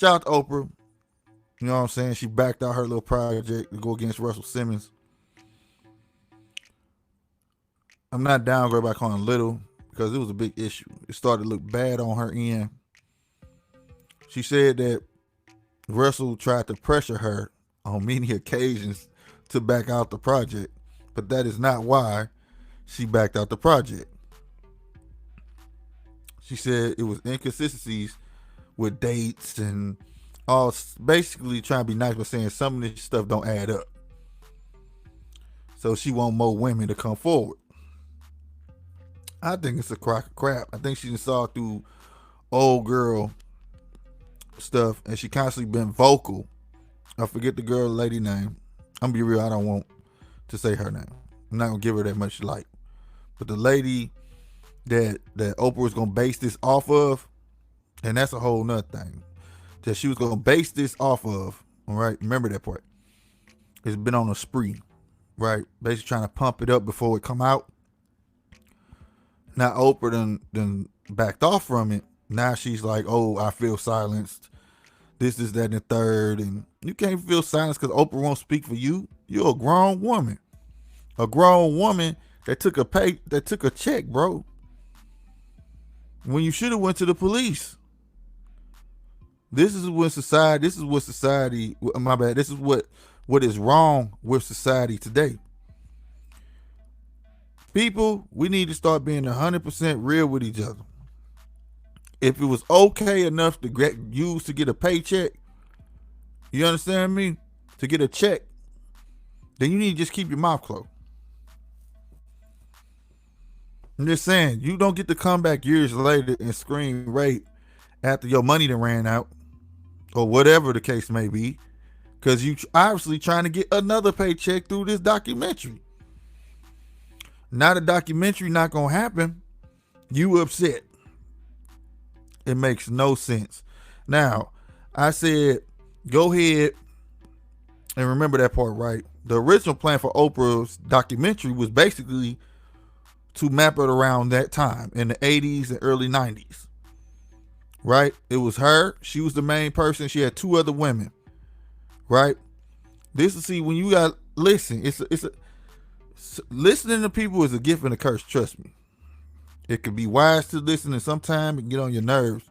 Shout out to Oprah. You know what I'm saying? She backed out her little project to go against Russell Simmons. I'm not downgrading by calling little because it was a big issue. It started to look bad on her end. She said that Russell tried to pressure her on many occasions to back out the project, but that is not why she backed out the project. She said it was inconsistencies with dates and all, basically trying to be nice, but saying some of this stuff don't add up. So she want more women to come forward. I think it's a crock of crap. I think she saw through old girl stuff, and she constantly been vocal. I forget the girl lady name. I'm gonna be real, I don't want to say her name. I'm not gonna give her that much light. But the lady that Oprah was gonna base this off of, and that's a whole nother thing. That she was gonna base this off of, all right? Remember that part. It's been on a spree, right? Basically trying to pump it up before it come out. Now Oprah done backed off from it. Now she's like, oh, I feel silenced. This, that, and the third. And you can't feel silenced because Oprah won't speak for you. You're a grown woman. A grown woman that took a check, bro. When you should have went to the police. This is what society, my bad, this is what is wrong with society today. People, we need to start being 100% real with each other. If it was okay enough to get a paycheck, you understand me? To get a check, then you need to just keep your mouth closed. I'm just saying, you don't get to come back years later and scream rape after your money done ran out, or whatever the case may be, because you obviously trying to get another paycheck through this documentary. Now the documentary not gonna happen. You upset. It makes no sense. Now, I said, go ahead and remember that part, right? The original plan for Oprah's documentary was basically to map it around that time in the 80s and early 90s. Right? It was her. She was the main person. She had two other women. Right? This is, see, when you got, listen, listening to people is a gift and a curse, trust me. It could be wise to listen, and sometimes it can get on your nerves.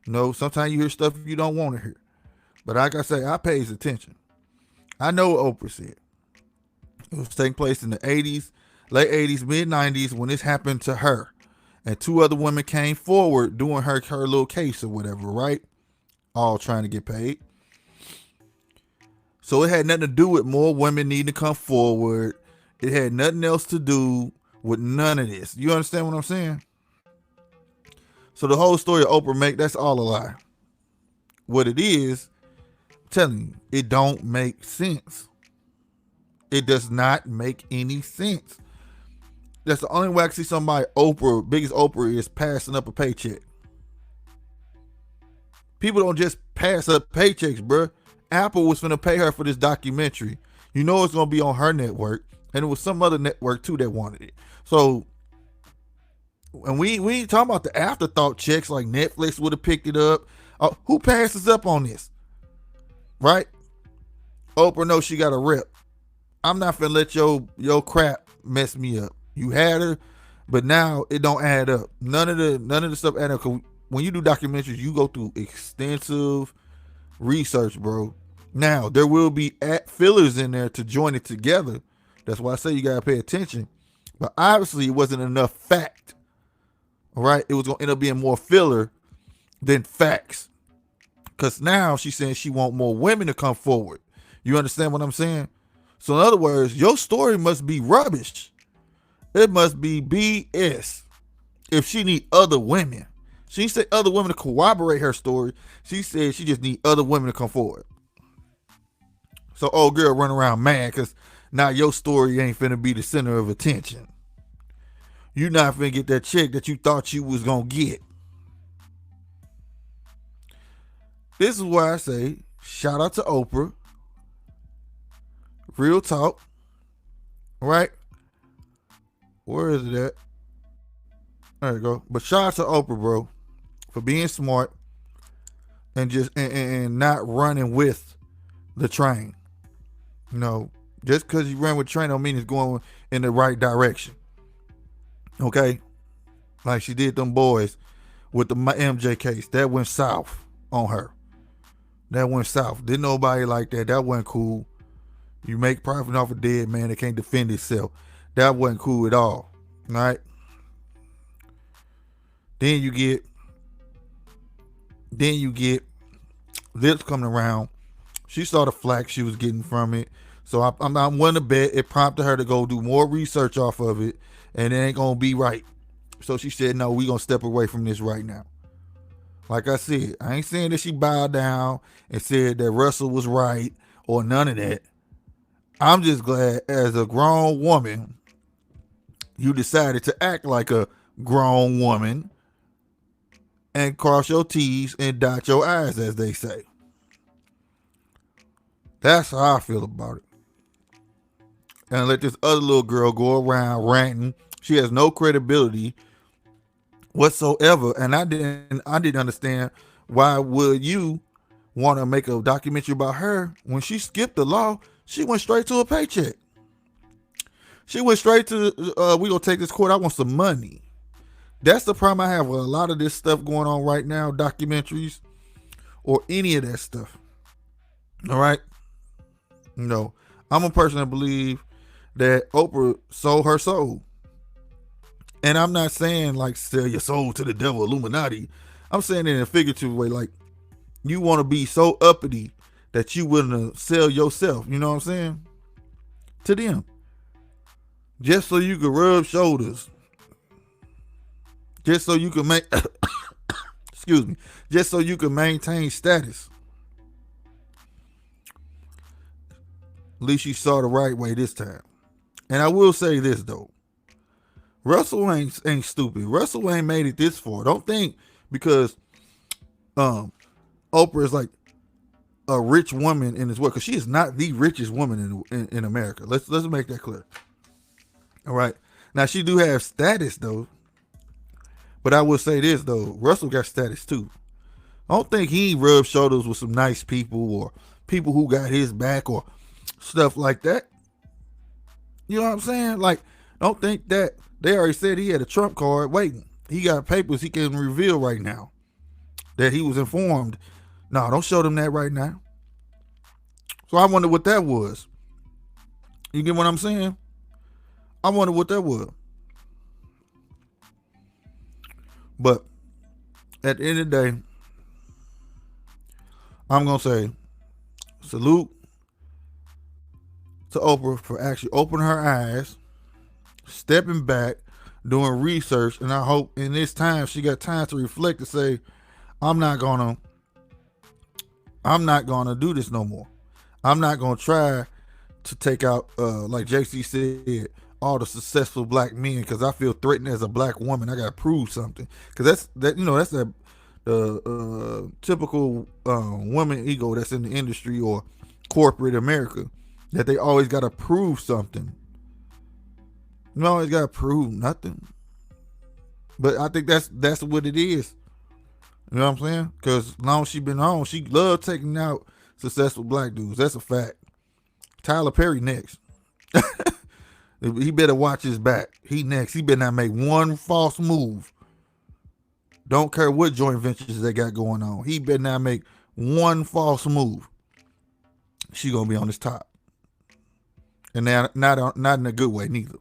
You know, sometimes you hear stuff you don't want to hear. But like I say, I pays attention. I know what Oprah said. It was taking place in the 80s, late 80s, mid 90s when this happened to her. And two other women came forward doing her little case or whatever, right? All trying to get paid. So it had nothing to do with more women needing to come forward. It had nothing else to do with none of this. You understand what I'm saying? So the whole story of Oprah that's all a lie. What it is, I'm telling you, it don't make sense. It does not make any sense. That's the only way I can see somebody Oprah, big as Oprah is, passing up a paycheck. People don't just pass up paychecks, bruh. Apple was finna pay her for this documentary. You know it's gonna be on her network, and it was some other network too that wanted it. So, and we ain't talking about the afterthought checks like Netflix would have picked it up. Who passes up on this? Right? Oprah knows she got a rep. I'm not finna let your crap mess me up. You had her, but now it don't add up. None of the stuff add up. When you do documentaries, you go through extensive research, bro. Now there will be fillers in there to join it together. That's why I say you gotta pay attention. But obviously, it wasn't enough fact. All right, it was gonna end up being more filler than facts. Cause now she's saying she want more women to come forward. You understand what I'm saying? So in other words, your story must be rubbish. It must be BS if she need other women. She said other women to corroborate her story. She said she just need other women to come forward. So old girl run around mad because now your story ain't finna be the center of attention. You not finna get that check that you thought you was gonna get. This is why I say shout out to Oprah. Real talk. Right? Where is it at? There you go. But shout out to Oprah, bro, for being smart and just and not running with the train. You know, just because you run with the train don't mean it's going in the right direction. Okay, like she did them boys with the MJ case. That went south on her. That went south. Didn't nobody like that. That wasn't cool. You make profit off a dead man that can't defend itself. That wasn't cool at all. Right? Then you get this coming around. She saw the flack she was getting from it. So I'm willing to bet it prompted her to go do more research off of it, and it ain't gonna be right. So she said, no, we gonna step away from this right now. Like I said, I ain't saying that she bowed down and said that Russell was right or none of that. I'm just glad as a grown woman, you decided to act like a grown woman and cross your T's and dot your I's, as they say. That's how I feel about it. And let this other little girl go around ranting. She has no credibility whatsoever. And I didn't understand, why would you want to make a documentary about her when she skipped the law? She went straight to a paycheck. She went straight to we gonna take this court. I want some money. That's the problem I have with a lot of this stuff going on right now, documentaries or any of that stuff. All right. No, I'm a person that believe that Oprah sold her soul. And I'm not saying like sell your soul to the devil, Illuminati. I'm saying it in a figurative way, like you want to be so uppity that you wouldn't sell yourself, you know what I'm saying? To them. Just so you can rub shoulders. Just so you can make excuse me. Just so you can maintain status. At least you saw the right way this time. And I will say this though. Russell ain't stupid. Russell ain't made it this far. Don't think because Oprah is like a rich woman in this world, because she is not the richest woman in America. Let's make that clear. All right. Now she do have status though. But I will say this though, Russell got status too. I don't think he rubbed shoulders with some nice people or people who got his back or stuff like that. You know what I'm saying? Like, don't think that they already said he had a trump card waiting. He got papers he can reveal right now that he was informed. No, don't show them that right now. So I wonder what that was. You get what I'm saying? I wonder what that was. But at the end of the day, I'm going to say salute to Oprah for actually opening her eyes, stepping back, doing research. And I hope in this time she got time to reflect and say, I'm not gonna do this no more. I'm not gonna try to take out like JC said, all the successful black men, because I feel threatened as a black woman. I gotta prove something, because that's the typical woman ego that's in the industry or corporate America, that they always gotta prove something. You always gotta prove nothing. But I think that's what it is. You know what I'm saying? Because as long as she been on, she loved taking out successful black dudes. That's a fact. Tyler Perry next. He better watch his back. He next. He better not make one false move. Don't care what joint ventures they got going on. He better not make one false move. She gonna be on his top. And now not in a good way neither.